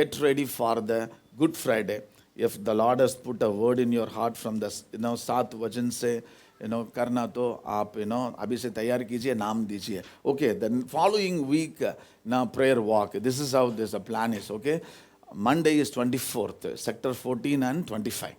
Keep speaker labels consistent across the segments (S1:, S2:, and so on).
S1: get ready for the Good Friday. If the Lord has put a word in your heart from the 7 वचन से करना तो आप अभी से तैयार कीजिए, नाम दीजिए. Okay, then following week now prayer walk. This is how this plan is. Okay, Monday is 24th, sector 14 and 25.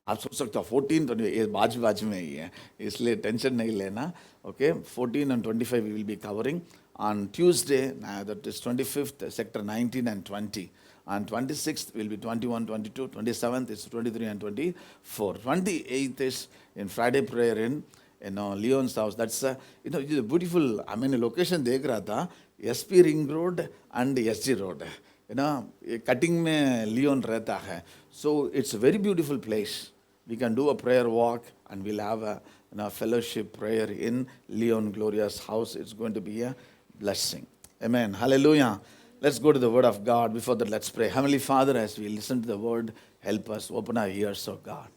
S1: आप सोच सकते हो 14 तो ये बाज में ही है, इसलिए टेंशन नहीं लेना. Okay, 14 and 25 we will be covering on Tuesday. That is 25th, sector 19 and 20. On 26th will be 21, 22. 27th is 23 and 24. 28th is in Friday prayer in Leon's house. That's it's a beautiful. I mean, location देख रहा था, SP Ring Road and SG Road. ये cutting में Leone रहता है. So it's a very beautiful place. We can do a prayer walk and we'll have a fellowship prayer in Leon Gloria's house. It's going to be a blessing. Amen. Hallelujah. Let's go to the word of God. Before that, let's pray. Heavenly Father, as we listen to the word, help us. Open our ears, oh God.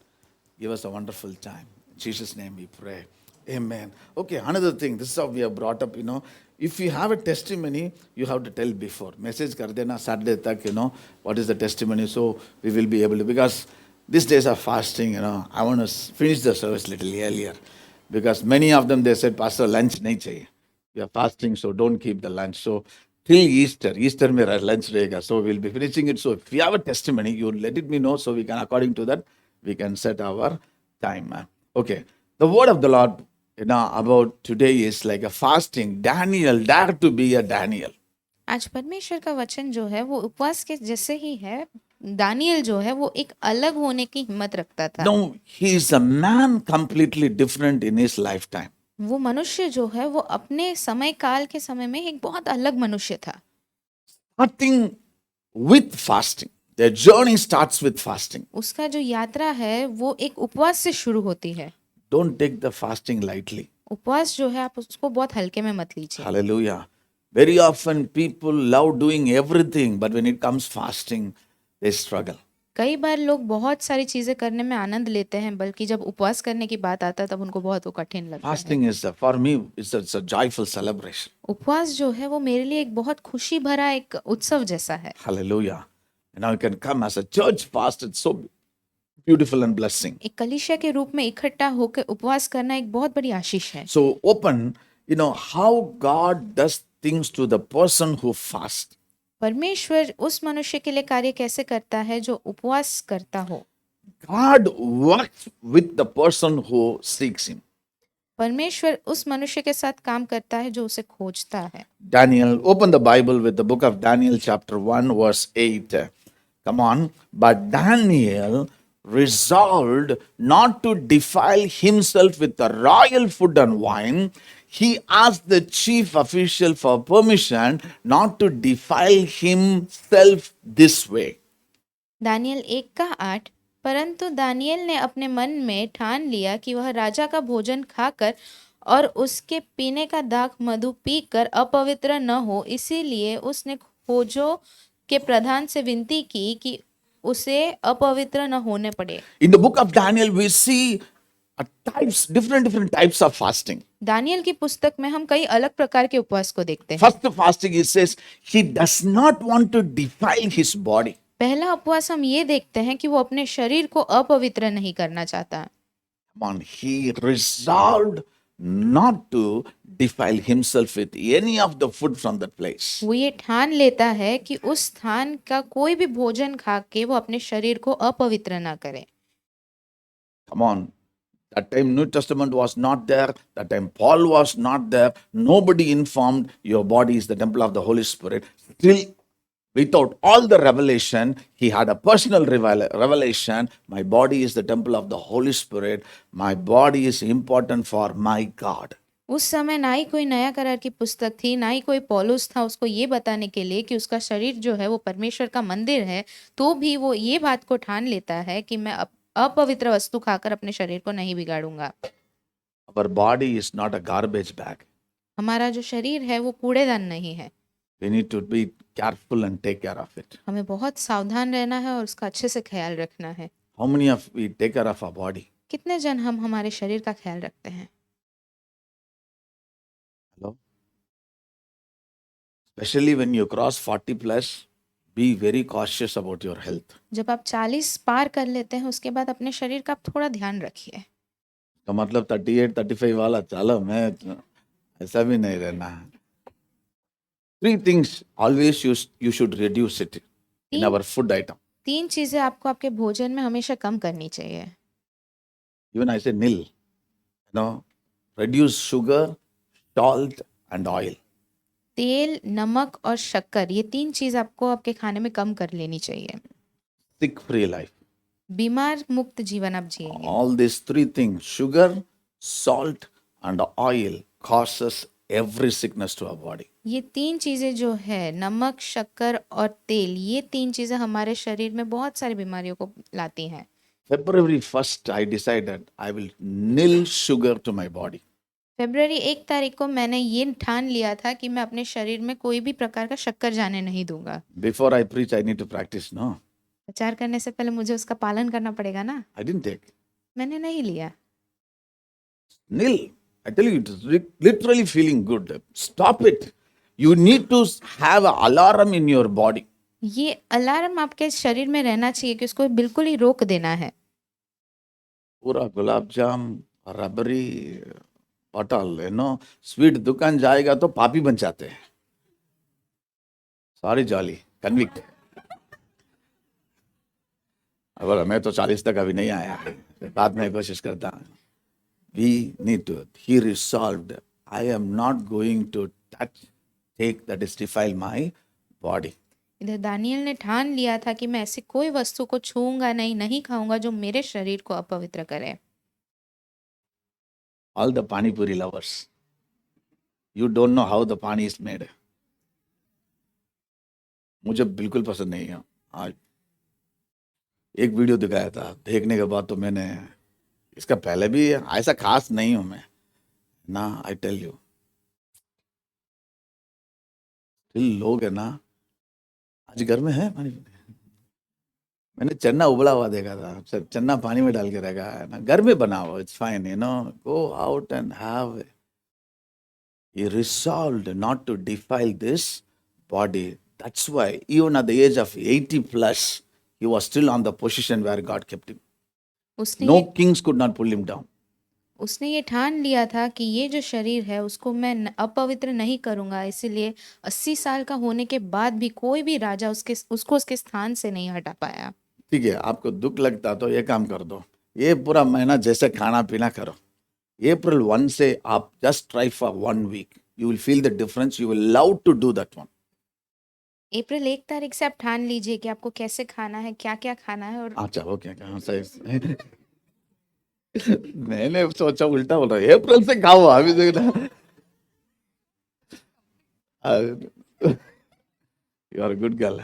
S1: Give us a wonderful time. In Jesus' name we pray. Amen. Okay, another thing. This is how we have brought up, if you have a testimony, you have to tell before. Message kar dena Saturday tak, what is the testimony, so we will be able to, because these days of fasting, I want to finish the service little earlier. Because many of them, they said, Pastor, lunch nahi chahiye. We are fasting, so don't keep the lunch. So till Easter mein lunch rahega. So we'll be finishing it. So if you have a testimony, you let it me know, so we can, according to that, we can set our time. Okay. The word of the Lord, about today is like a fasting. Daniel dared to be a Daniel.
S2: आज परमेश्वर का वचन जो है वो उपवास के जैसे ही है. दानियल जो है वो एक अलग होने की हिम्मत रखता था.
S1: No, he is a man completely different in his lifetime.
S2: वो मनुष्य जो है वो अपने समय काल के समय में एक बहुत अलग मनुष्य था.
S1: Starting with fasting. Their journey starts with fasting.
S2: उसका जो यात्रा है वो एक उपवास से शुरू होती है.
S1: Don't take the fasting lightly.
S2: उपवास जो है आप उसको बहुत हल्के में मत लीजिए.
S1: Hallelujah. Very often people love doing everything, but when it comes fasting, they struggle.
S2: कई बार लोग बहुत सारी चीजें करने में आनंद लेते हैं, बल्कि जब उपवास करने की बात आता है तब उनको बहुत वो कठिन लगता है.
S1: Fasting is, for me, it's a joyful celebration.
S2: उपवास जो है वो मेरे लिए एक बहुत खुशी भरा एक उत्सव जैसा है.
S1: Hallelujah. And now you can come as a church fast. It's so beautiful and blessing.
S2: एक कलीसिया के रूप में इकट्ठा होकर उपवास करना एक बहुत बड़ी आशीष है.
S1: So open, how God does things to the person who fasts.
S2: परमेश्वर उस मनुष्य के लिए कार्य कैसे करता है जो उपवास करता हो.
S1: God works with the person who seeks him.
S2: परमेश्वर उस मनुष्य के साथ काम करता है जो उसे खोजता है.
S1: Daniel, open the Bible with the book of Daniel chapter 1 verse 8. Come on. But Daniel resolved not to defile himself with the royal food and wine. He asked the chief official for permission not to defile himself this way.
S2: Daniel 1:8. परंतु Daniel ने अपने मन में ठान लिया कि वह राजा का भोजन खाकर और उसके पीने का दाख मधु पीकर अपवित्र न हो, इसीलिए उसने खोजों के प्रधान से विनती की कि उसे अपवित्र न होने पड़े.
S1: In the book of Daniel, we see different types of fasting.
S2: Daniel की पुस्तक में हम कई अलग प्रकार के उपवास को देखते हैं.
S1: First fasting, it says he does not want to defile his body.
S2: पहला उपवास हम ये देखते हैं कि वो अपने शरीर को अपवित्र नहीं करना चाहता.
S1: He resolved not to defile himself with any of the food from that place.
S2: वो ये ठान लेता है कि उस स्थान का कोई भी भोजन खा के वो अपने शरीर को अपवित्र ना करे.
S1: Come on. That time New Testament was not there. That time Paul was not there. Nobody informed your body is the temple of the Holy Spirit. Still, without all the revelation, he had a personal revelation. My body is the temple of the Holy Spirit. My body is important for my God.
S2: उस समय ना ही कोई नया करार की पुस्तक थी, ना ही कोई पौलुस था उसको ये बताने के लिए कि उसका शरीर जो है वो परमेश्वर का मंदिर है, तो भी वो ये बात को ठान लेता है कि मैं अपवित्र वस्तु खाकर अपने शरीर को नहीं बिगाड़ूंगा.
S1: Our body is not a garbage bag.
S2: हमारा जो शरीर है वो कूड़ेदान नहीं है.
S1: We need to be careful and take care of it.
S2: हमें बहुत सावधान रहना है और उसका अच्छे से ख्याल रखना है.
S1: How many of we take care of our body?
S2: कितने जन हम हमारे शरीर का ख्याल रखते हैं?
S1: Hello? Especially when you cross 40 plus, Be very cautious about your health.
S2: जब आप 40 पार कर लेते हैं उसके बाद अपने शरीर का आप थोड़ा ध्यान रखिए।
S1: तो मतलब 38-35 वाला चलो, मैं ऐसा भी नहीं रहना है। 3 things always you should reduce it in
S2: तीन
S1: our food item.
S2: 3 चीजें आपको आपके भोजन में हमेशा कम करनी चाहिए।
S1: Even I say nil. Reduce sugar, salt and oil.
S2: तेल, नमक और शक्कर, ये 3 चीज आपको आपके खाने में कम कर लेनी चाहिए।
S1: Sick free life.
S2: बीमार मुक्त जीवन आप जिएंगे।
S1: All these 3 things, sugar, salt and oil, causes every sickness to our body.
S2: ये 3 चीजें जो है, नमक, शक्कर और तेल, ये 3 चीजें हमारे शरीर में बहुत सारी बीमारियों को लाती हैं।
S1: February 1st, I decided I will nil sugar to my body.
S2: फरवरी 1 तारीख को मैंने ये ठान लिया था कि मैं अपने शरीर में कोई भी प्रकार का शक्कर जाने नहीं दूंगा।
S1: Before I preach, I need to practice, no?
S2: प्रचार करने से पहले मुझे उसका पालन करना पड़ेगा ना।
S1: I didn't take.
S2: मैंने नहीं लिया।
S1: Nil. I tell you, it is literally feeling good. Stop it. You need to have an alarm in your body.
S2: ये अलार्म आपके शरीर में रहना चाहिए कि उसको बिल्कुल ही रोक देना है।
S1: पूरा गुलाब जाम, रबड़ी, पटल, स्वीट दुकान जाएगा तो पापी बन जाते हैं। Sorry jolly, convict. बोला मैं तो 40 तक अभी नहीं आया, बाद में कोशिश करता हूँ। We need to. He resolved. I am not going to take that is defile my body.
S2: इधर दानियल ने ठान लिया था कि मैं ऐसी कोई वस्तु को छूऊंगा नहीं, नहीं खाऊंगा जो मेरे शरीर को अपवित्र करे।
S1: All the pani puri lovers, you don't know how the pani is made. मुझे बिल्कुल पसंद नहीं है। आज एक वीडियो दिखाया था, देखने के बाद तो मैंने, इसका पहले भी ऐसा खास नहीं हूं मैं ना, आई टेल यू। लोग है ना, आज घर में है पानी, मैंने चना उबला हुआ देखा था, चना पानी में डाल के रखा है ना, घर में बना हुआ, it's fine, go out and have. He resolved not to defile this body. That's why even at the age of 80 plus, he was still on the position where God kept him. No kings could not pull him down.
S2: उसने ये ठान लिया था कि ये जो शरीर है उसको मैं अपवित्र नहीं करूंगा, इसीलिए 80 साल का होने के बाद भी कोई भी राजा उसको उसके स्थान से नहीं हटा पाया।
S1: ठीक है, आपको दुख लगता तो ये काम कर दो, ये पूरा महीना जैसे खाना पीना करो, April 1 से आप just try for 1 week. You will feel the difference. You will love to do that one.
S2: अप्रैल 1 तारीख से आप ठान लीजिए कि आपको कैसे खाना है, क्या क्या खाना है। और
S1: अच्छा, वो क्या कहा सही। मैंने सोचा उल्टा बोल रहा, अप्रैल से खाओ अभी देखना। You are a good girl.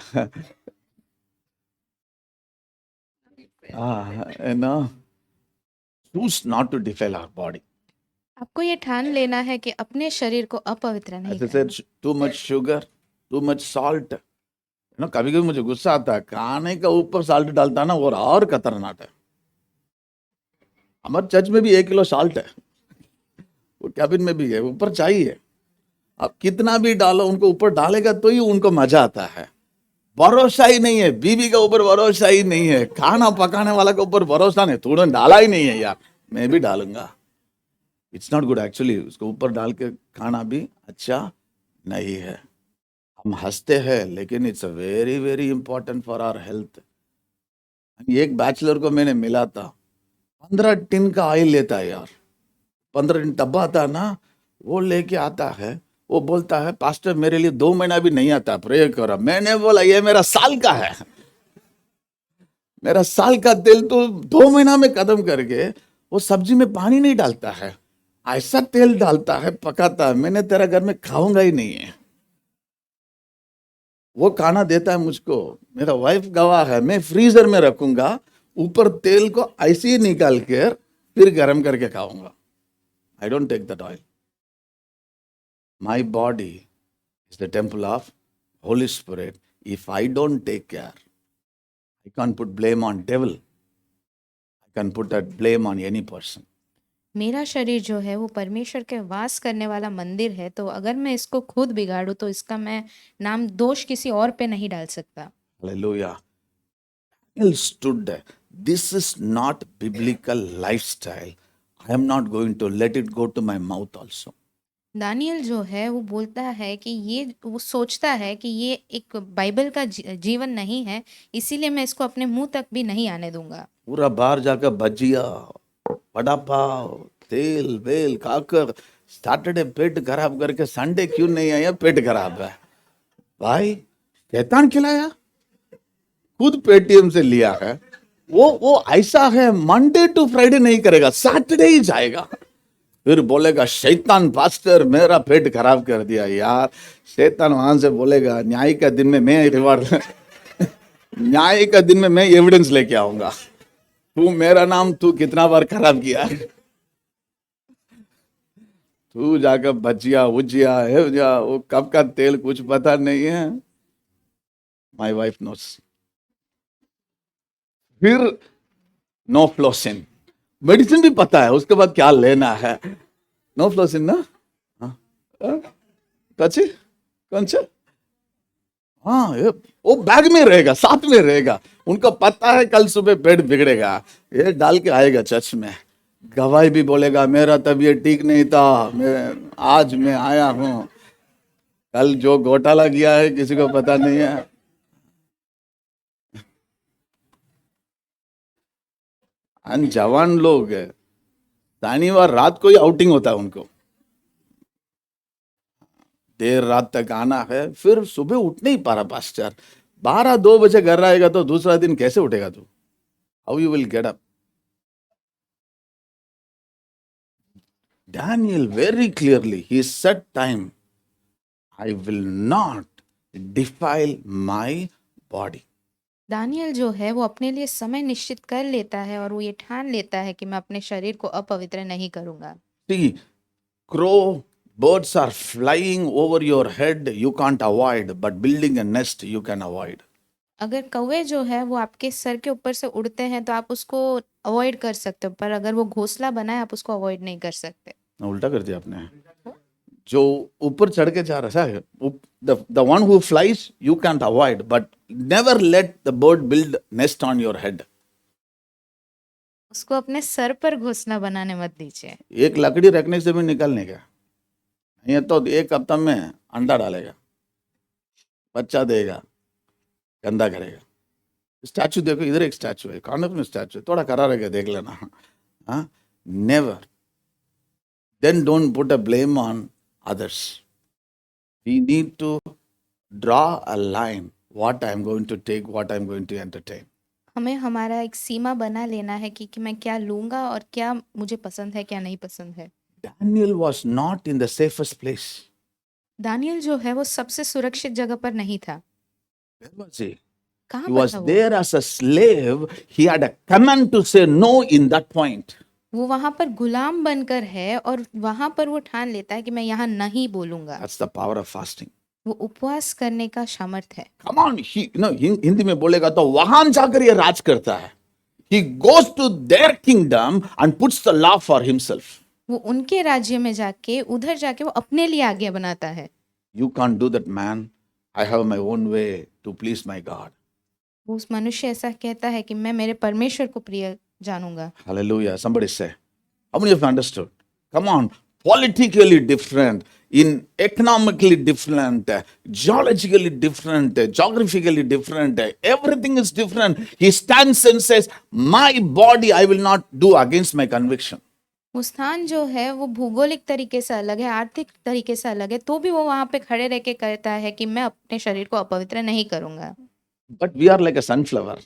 S1: Choose not to defile our body.
S2: आपको ये ठान लेना है कि अपने शरीर को अपवित्र नहीं
S1: As I
S2: करना।
S1: said, too much sugar, too much salt. कभी कभी मुझे गुस्सा आता है, खाने का ऊपर साल्ट डालता ना और खतरनाक है। हमारे चर्च में भी 1 किलो साल्ट है, वो कैबिन में भी है, ऊपर चाहिए। अब कितना भी डालो, उनको ऊपर डालेगा तो ही उनको मजा आता है। भरोसा ही नहीं है, बीवी के ऊपर भरोसा ही नहीं है, खाना पकाने वाला के ऊपर भरोसा नहीं, तूने डाला ही नहीं है यार, मैं भी डालूंगा। इट्स नॉट गुड एक्चुअली, उसको ऊपर डाल के खाना भी अच्छा नहीं है। हम हंसते हैं लेकिन it's a very very important for our health. एक बैचलर को मैंने मिला था, 15 टिन का ऑयल लेता है यार, 15 टिन डब्बा आता ना, वो लेके आता है, वो बोलता है पास्टर मेरे लिए 2 महीना भी नहीं आता, प्रे करो। मैंने बोला ये मेरा साल का है, मेरा साल का तेल तो 2 महीना में खत्म करके वो सब्जी में पानी नहीं डालता है, ऐसा तेल डालता है, पकाता है। मैंने तेरा घर में खाऊंगा ही नहीं है। वो खाना देता है मुझको, मेरा वाइफ गवाह है, मैं फ्रीजर में रखूंगा, ऊपर तेल को ऐसे ही निकाल कर फिर गर्म करके खाऊंगा। I don't take that oil. My body is the temple of Holy Spirit. If I don't take care, I can put blame on devil, I can put that blame on any person.
S2: मेरा शरीर जो है वो परमेश्वर के वास करने वाला मंदिर है, तो अगर मैं इसको खुद बिगाड़ूं तो इसका मैं नाम दोष किसी और पे नहीं डाल सकता।
S1: Hallelujah. Daniel stood there. This is not biblical lifestyle. I am not going to let it go to my mouth also.
S2: Daniel जो है वो बोलता है कि ये वो सोचता है कि ये एक बाइबल का जीवन नहीं है, इसीलिए मैं इसको अपने मुंह तक भी नहीं आने दूंगा।
S1: पूरा बाहर जाकर भजिया, वड़ा पाव, तेल वेल खाकर सैटरडे पेट खराब करके संडे क्यों नहीं आया? पेट खराब है भाई, शैतान खिलाया, खुद पेटीएम से लिया है। वो ऐसा है, मंडे टू फ्राइडे नहीं करेगा, सैटरडे ही जाएगा, फिर बोलेगा शैतान पास्टर मेरा पेट खराब कर दिया। यार शैतान वहां से बोलेगा न्याय का दिन में मैं रिवार्ड न्याय का दिन में मैं एविडेंस लेके आऊंगा, तू मेरा नाम तू कितना बार खराब किया, तू जाकर भजिया उजिया है वो कब का तेल कुछ पता नहीं है। My wife knows. फिर नो फ्लोसिन, मेडिसिन भी पता है उसके बाद क्या लेना है। नो फ्लोसिन ना, कौन कौन से, हाँ वो बैग में रहेगा, साथ में रहेगा, उनको पता है कल सुबह पेट बिगड़ेगा, ये डाल के आएगा चर्च में, गवाही भी बोलेगा मेरा तबीयत ठीक नहीं था, आज मैं आया हूं, कल जो घोटाला किया है किसी को पता नहीं है। जवान लोग है, शनिवार रात को ही आउटिंग होता है उनको, देर रात तक आना है, फिर सुबह उठ नहीं पा रहा पास्टर, 12-2 बजे घर आएगा तो दूसरा दिन कैसे उठेगा तू? How you will get up? Daniel very clearly he set time, I will not defile my body.
S2: Daniel जो है वो अपने लिए समय निश्चित कर लेता है और वो ये ठान लेता है कि मैं अपने शरीर को अपवित्र नहीं करूंगा।
S1: See, crow, birds are flying over your head, you can't avoid, but building a nest you can avoid.
S2: अगर कौवे जो है वो आपके सर के ऊपर से उड़ते हैं तो आप उसको अवॉइड कर सकते हो, पर अगर वो घोंसला बनाए आप उसको अवॉइड नहीं कर सकते।
S1: उल्टा कर दिया आपने, जो ऊपर चढ़ के जा रहा है, the one who flies you can't avoid, but never let the bird build nest on your head.
S2: उसको अपने सर पर घोंसला बनाने मत दीजिए।
S1: एक लकड़ी रखने से भी निकलने का, ये तो एक हफ्ता में अंडा डालेगा, बच्चा देगा, गंदा करेगा। स्टैचू देखो, इधर एक स्टैचू है, कॉर्नर में स्टैचू है, थोड़ा करा रहेगा, देख लेना। हाँ, never, then don't put a blame on others. We need to draw a line, what I am going to take, what I am going to entertain.
S2: हमें हमारा एक सीमा बना लेना है कि मैं क्या लूंगा और क्या मुझे पसंद है क्या नहीं पसंद है।
S1: Daniel was not in the safest place.
S2: Daniel जो है वो सबसे सुरक्षित जगह पर नहीं था।
S1: Where was he?
S2: कहाँ
S1: He
S2: पर
S1: was
S2: था वो?
S1: there as a slave. He had a command to say no in that point.
S2: वो वहां पर गुलाम बनकर है और वहां पर वो ठान लेता है कि मैं यहाँ नहीं बोलूंगा।
S1: That's the power of fasting.
S2: वो उपवास करने का सामर्थ है।
S1: Come on, हिंदी में बोलेगा तो वहां जाकर ये राज करता है। He goes to their kingdom and puts the law for himself.
S2: वो उनके राज्य में जाके उधर जाके वो अपने लिए आज्ञा बनाता है।
S1: You can't do that, man. I have my own way to please my God.
S2: वो उस मनुष्य ऐसा कहता है कि मैं मेरे परमेश्वर को प्रिय जानूंगा।
S1: Hallelujah. Somebody say. How many of you understood? Come on. Politically different, in economically different, geologically different, geographically different, everything is different. He stands and says, my body I will not do against my conviction.
S2: वो स्थान जो है वो भूगोलिक तरीके से अलग है, आर्थिक तरीके से अलग है, तो भी वो वहां पे खड़े रह के कहता है कि मैं अपने शरीर को अपवित्र नहीं करूंगा।
S1: But we are like a sunflower.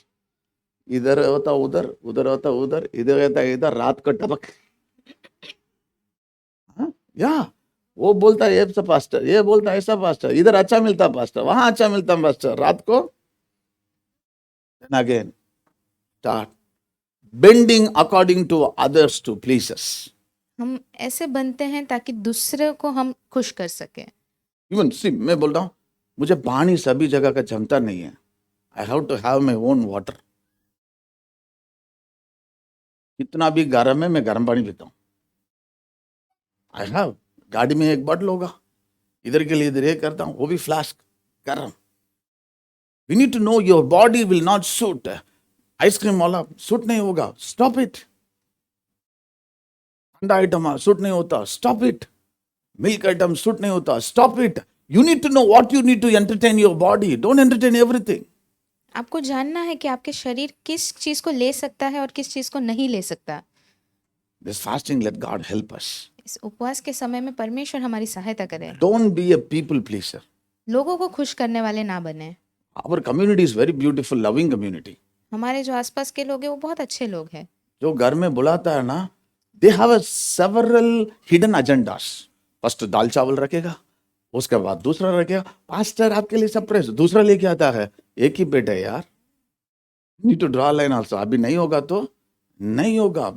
S1: इधर होता उधर, उधर होता उधर, इधर होता इधर, रात को टपक। हाँ? या वो बोलता है ऐसा पास्टर, ये बोलता है ऐसा पास्टर, इधर अच्छा मिलता पास्टर, वहां अच्छा मिलता पास्टर, रात को then again start bending according to others to please us.
S2: हम ऐसे बनते हैं ताकि दूसरे को हम खुश कर सके।
S1: Even see, मैं बोल रहा हूँ, मुझे पानी सभी जगह का जमता नहीं है। I have to have my own water. कितना भी गर्म है, मैं गर्म पानी पीता हूँ। I have, गाड़ी में एक बॉटल होगा, इधर के लिए इधर एक करता हूँ, वो भी फ्लास्क गर्म। We need to know your body will not suit. Ice cream वाला सूट नहीं होगा, stop it. ठंडा आइटम सूट नहीं होता, stop it. Milk item suit नहीं होता, stop it. You need to know what you need to entertain your body. Don't entertain everything.
S2: आपको जानना है कि आपके शरीर किस चीज को ले सकता है और किस चीज को नहीं ले सकता।
S1: This fasting, let God help us.
S2: इस उपवास के समय में परमेश्वर हमारी सहायता करे।
S1: Don't be a people pleaser.
S2: लोगों को खुश करने वाले ना बने।
S1: Our community is very beautiful, loving community.
S2: हमारे जो आसपास के लोग हैं वो बहुत अच्छे लोग हैं।
S1: जो घर में बुलाता है ना, they have a several hidden agendas. First दाल चावल रखेगा, उसके बाद दूसरा रखेगा, पास्टर आपके लिए सरप्राइज, दूसरा लेके आता है। एक ही बेटा है यार, need to draw line also. अभी नहीं होगा तो नहीं होगा।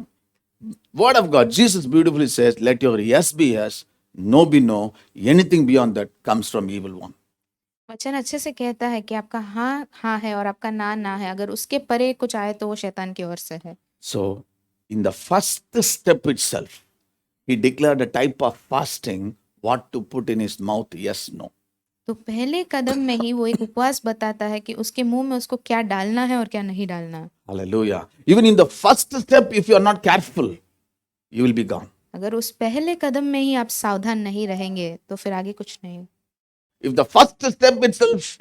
S1: Word of God, Jesus beautifully says, let your yes be yes, no be no, anything beyond that comes from evil one.
S2: वचन अच्छे से कहता है कि आपका हाँ हाँ है और आपका ना ना है, अगर उसके परे कुछ आए तो वो शैतान की ओर से है।
S1: So, in the first step itself, he declared a type of fasting, what to put in his mouth, yes, no.
S2: तो पहले कदम में ही वो एक उपवास बताता है कि उसके मुंह में उसको क्या डालना है और क्या नहीं डालना।
S1: Hallelujah. Even in the first step, if you are not careful, you will be gone.
S2: अगर उस पहले कदम में ही आप सावधान नहीं रहेंगे तो फिर आगे कुछ नहीं।
S1: If the first step itself,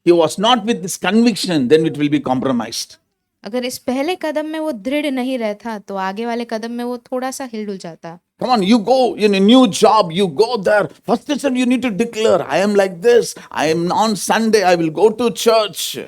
S1: he was not with this conviction, then it will be compromised.
S2: अगर इस पहले कदम में वो दृढ़ नहीं रहता तो आगे वाले कदम में वो थोड़ा सा हिलडुल जाता।
S1: Come on, you go in a new job, you go there. First step, you need to declare, I am like this. I am on Sunday, I will go to church.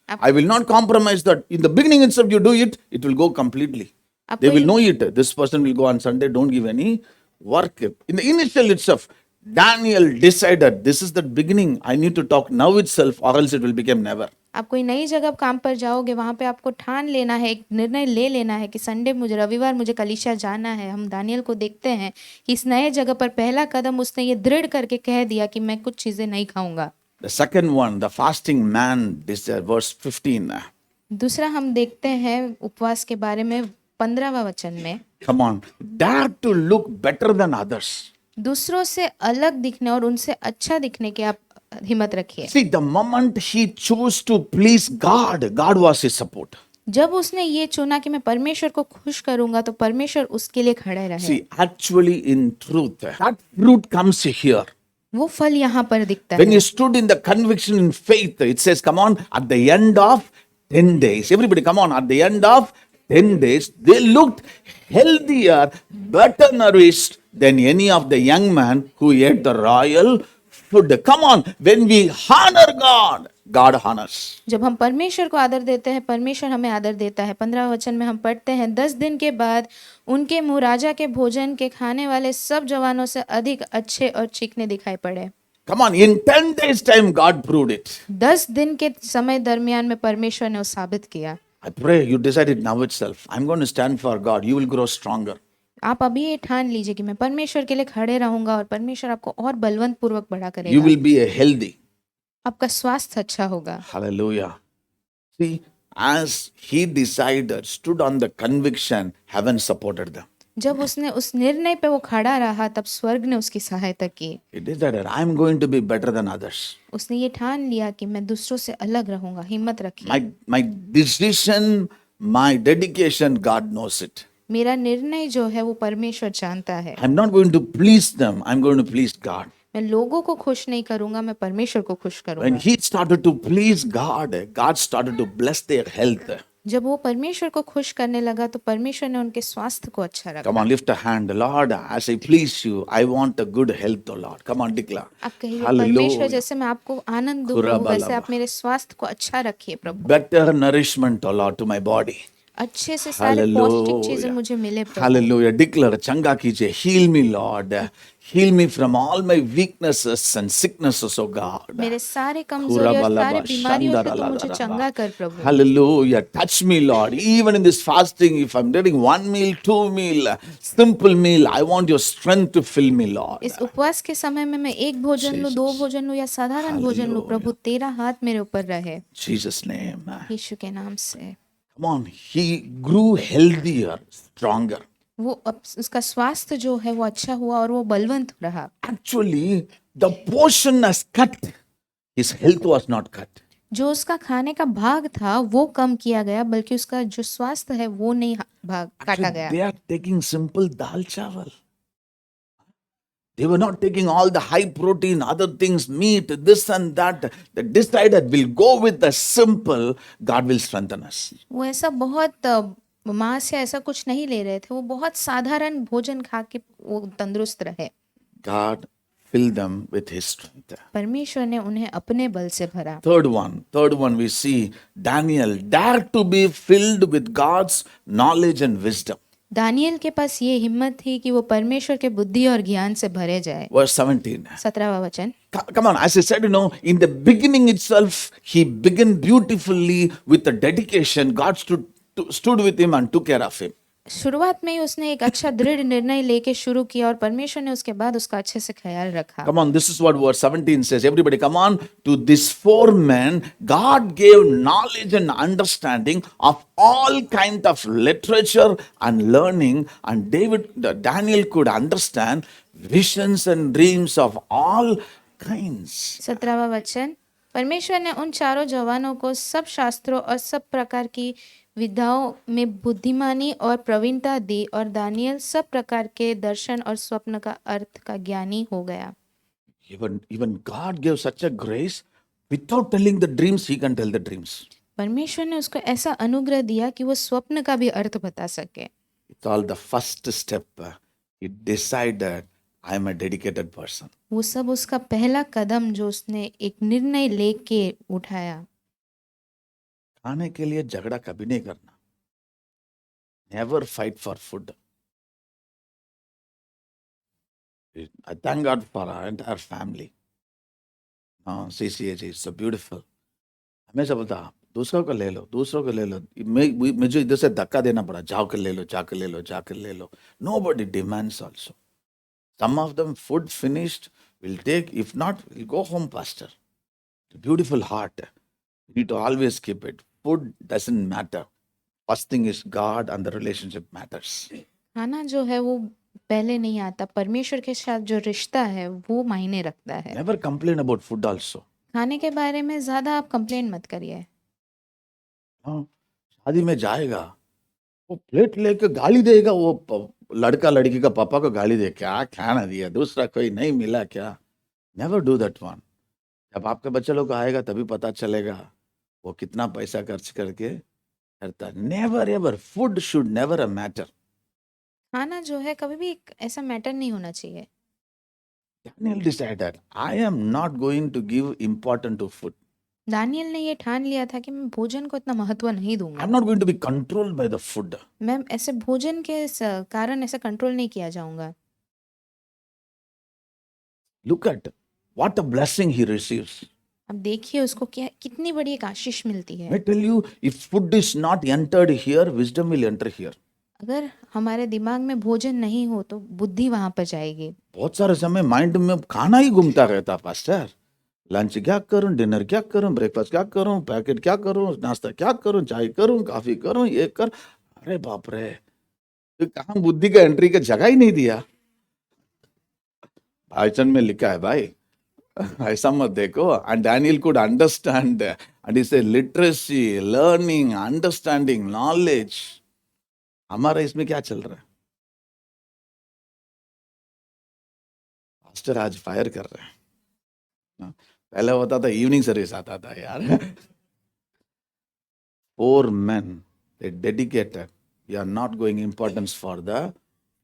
S1: I will not compromise that. In the beginning itself, you do it, it will go completely. They will know it. This person will go on Sunday, don't give any work. In the initial itself, Daniel decided, this is the beginning. I need to talk now itself, or else it will become never.
S2: आप कोई नई जगह काम पर जाओगे, वहां पे आपको ठान लेना है, एक निर्णय ले लेना है कि संडे मुझे, रविवार मुझे कलीसिया जाना है। हम दानियल को देखते हैं कि इस नए जगह पर पहला कदम उसने ये दृढ़ करके कह दिया कि मैं कुछ चीजें नहीं खाऊंगा।
S1: The second one, the fasting man, this verse 15.
S2: दूसरा हम देखते हैं उपवास के बारे में 15वां वचन में,
S1: Come on, dare to look better than others.
S2: दूसरों से अलग दिखने और उनसे अच्छा दिखने की आप हिम्मत रखिए।
S1: See, the moment he chose to please God, God was his support.
S2: जब उसने ये चुना कि मैं परमेश्वर को खुश करूंगा तो परमेश्वर उसके लिए खड़े रहे।
S1: See, actually in truth, that fruit comes here.
S2: वो फल यहाँ पर दिखता
S1: When
S2: है।
S1: he stood in the conviction in faith, it says, come on, at the end of 10 days, everybody come on, at the end of 10 days, they looked healthier, better nourished than any of the young man who ate the royal food. Come on, when we honor God, God honors.
S2: जब हम परमेश्वर को आदर देते हैं, परमेश्वर हमें आदर देता है। 15 वचन में हम पढ़ते हैं, 10 दिन के बाद उनके मुंह राजा के भोजन के खाने वाले सब जवानों से अधिक अच्छे और चिकने दिखाई पड़े।
S1: Come on, in 10 days time, God proved it.
S2: 10 दिन के समय दरमियान में परमेश्वर ने वो साबित किया।
S1: I pray you decide it now itself. I'm going to stand for God. You will grow stronger.
S2: आप अभी ये ठान लीजिए कि मैं परमेश्वर के लिए खड़े रहूंगा और परमेश्वर आपको और बलवंत पूर्वक बड़ा
S1: You
S2: करेगा।
S1: will be a healthy.
S2: आपका स्वास्थ्य अच्छा होगा।
S1: Hallelujah. See, as he decided, stood on the conviction, heaven supported them.
S2: जब उसने उस निर्णय पे वो खड़ा रहा तब स्वर्ग ने उसकी सहायता की।
S1: He decided, I'm going to be better than others.
S2: उसने ये ठान लिया कि मैं दूसरों से अलग रहूंगा। हिम्मत रखिए।
S1: My decision, my dedication, God knows it.
S2: मेरा निर्णय जो है वो परमेश्वर जानता है।
S1: I'm not going to please them. I'm going to please God.
S2: मैं लोगों को खुश नहीं करूंगा, मैं परमेश्वर को खुश
S1: When
S2: करूंगा।
S1: he started to please God, God started to bless their health.
S2: जब वो परमेश्वर को खुश करने लगा तो परमेश्वर ने उनके स्वास्थ्य को अच्छा रखा।
S1: Come on, lift a hand. Lord, as I please you, I want a good health, oh Lord. Come on, declare.
S2: आप कहिए, परमेश्वर
S1: Hallelujah.
S2: जैसे मैं आपको आनंद दूं प्रभु, वैसे आप मेरे स्वास्थ्य को अच्छा रखिए प्रभु।
S1: Better nourishment, oh Lord, to my body.
S2: अच्छे से सारे पौष्टिक चीजें
S1: Hallelujah.
S2: मुझे मिले प्रभु।
S1: Hallelujah. Declare, चंगा कीजिए. Heal me, Lord. Heal me from all my weaknesses and sicknesses, oh God.
S2: मेरे सारे कमजोरी और सारे बीमारियों से तो मुझे चंगा कर प्रभु।
S1: Hallelujah. Touch me, Lord. Even in this fasting, if I'm getting 1 meal, 2 meal, simple meal, I want your strength to fill me, Lord.
S2: इस उपवास के समय में मैं एक भोजन लूं, 2 भोजन लूं या साधारण भोजन लूं, प्रभु तेरा हाथ मेरे ऊपर रहे।
S1: Jesus' name.
S2: यीशु के नाम से।
S1: Come on. He grew healthier, stronger.
S2: वो उसका स्वास्थ्य जो है वो अच्छा हुआ और वो बलवंत रहा।
S1: Actually, the portion has cut. His health was not cut.
S2: जो उसका खाने का भाग था वो कम किया गया, बल्कि उसका जो स्वास्थ्य है वो नहीं भाग काटा
S1: Actually,
S2: गया।
S1: they are taking simple dal chawal. They were not taking all the high protein, other things, meat, this and that. They decided we'll go with the simple, God will strengthen us.
S2: वो ऐसा बहुत मांस या ऐसा कुछ नहीं ले रहे थे, वो बहुत साधारण भोजन खा के वो तंदुरुस्त रहे।
S1: God filled them with His strength.
S2: परमेश्वर ने उन्हें अपने बल से भरा।
S1: Third one we see Daniel dared to be filled with God's knowledge and wisdom.
S2: Daniel के पास ये हिम्मत थी कि वो परमेश्वर के बुद्धि और ज्ञान से भरे जाए।
S1: Verse 17.
S2: 17वां वचन।
S1: Come on, as I said, in the beginning itself, he began beautifully with the dedication. God stood with him and took care of him.
S2: शुरुआत में ही उसने एक अच्छा दृढ़ निर्णय लेके शुरू किया और परमेश्वर ने उसके बाद उसका अच्छे से ख्याल रखा।
S1: Come on, this is what verse 17 says. Everybody, come on. To these four men, God gave knowledge and understanding of all kind of literature and learning, and Daniel could understand visions and dreams of all kinds.
S2: 17वां वचन। परमेश्वर ने उन चारों जवानों को सब शास्त्रों और सब प्रकार की विद्याओं में बुद्धिमानी और प्रवीणता दी, और दानियल सब प्रकार के दर्शन और स्वप्न का अर्थ का ज्ञानी हो गया।
S1: Even God gave such a grace. Without telling the dreams, he can tell the dreams.
S2: परमेश्वर ने उसको ऐसा अनुग्रह दिया कि वो स्वप्न का भी अर्थ बता सके।
S1: It's all the first step. He decided, I am a dedicated person.
S2: वो सब उसका पहला कदम जो उसने एक निर्णय लेके उठाया।
S1: खाने के लिए झगड़ा कभी नहीं करना. Never fight for food. I thank God for our entire family. CCAG is so beautiful. हमेशा बोलता दूसरों को ले लो, दूसरों को ले लो. मुझे इधर से धक्का देना पड़ा. जाकर ले लो, जाकर ले लो, जाकर ले लो. Nobody demands also. Some of them food finished will take. If not, we'll go home, pastor. Beautiful heart. You need to always keep it. Food doesn't matter. First thing is God and the relationship matters.
S2: खाना जो है वो पहले नहीं आता, परमेश्वर के साथ जो रिश्ता है वो मायने रखता है।
S1: Never complain about food also.
S2: खाने के बारे में ज्यादा आप कंप्लेन मत करिए।
S1: शादी में जाएगा, वो प्लेट लेके गाली देगा, वो लड़का लड़की का पापा को गाली दे, क्या खाना दिया, दूसरा कोई नहीं मिला क्या? Never do that one. जब आपके बच्चे लोग आएगा तभी पता चलेगा वो कितना पैसा खर्च करके करता. Never ever. Food should never a matter.
S2: खाना जो है कभी भी ऐसा मैटर नहीं होना चाहिए।
S1: Daniel decided, I am not going to give importance to food.
S2: Daniel ने ये ठान लिया था कि मैं भोजन को इतना महत्व नहीं दूंगा।
S1: I'm not going to be controlled by the food.
S2: मैं ऐसे भोजन के कारण ऐसे कंट्रोल नहीं किया जाऊंगा।
S1: Look at what a blessing he receives.
S2: अब देखिए उसको क्या कितनी बड़ी एक आशीष मिलती है।
S1: I tell you, if food is not entered here, wisdom will enter here.
S2: अगर हमारे दिमाग में भोजन नहीं हो तो बुद्धि वहां पर जाएगी।
S1: बहुत सारे समय माइंड में खाना ही घूमता रहता पास्टर. लंच क्या करूं, डिनर क्या करूं, ब्रेकफास्ट क्या करूं, पैकेट क्या करूं, नाश्ता क्या करूं, चाय करूं, कॉफी करूं, ये कर. अरे बाप रे, तो कहाँ बुद्धि का एंट्री का जगह ही नहीं दिया. भाईचन में लिखा है भाई, ऐसा मत देखो. And Daniel could understand and इसे लिटरेसी, लर्निंग, अंडरस्टैंडिंग, नॉलेज. हमारा इसमें क्या चल रहा है? पास्टर आज फायर कर रहे हैं. पहले होता था इवनिंग सर्विस आता था यार. 4 men, they dedicated. You are not going importance for the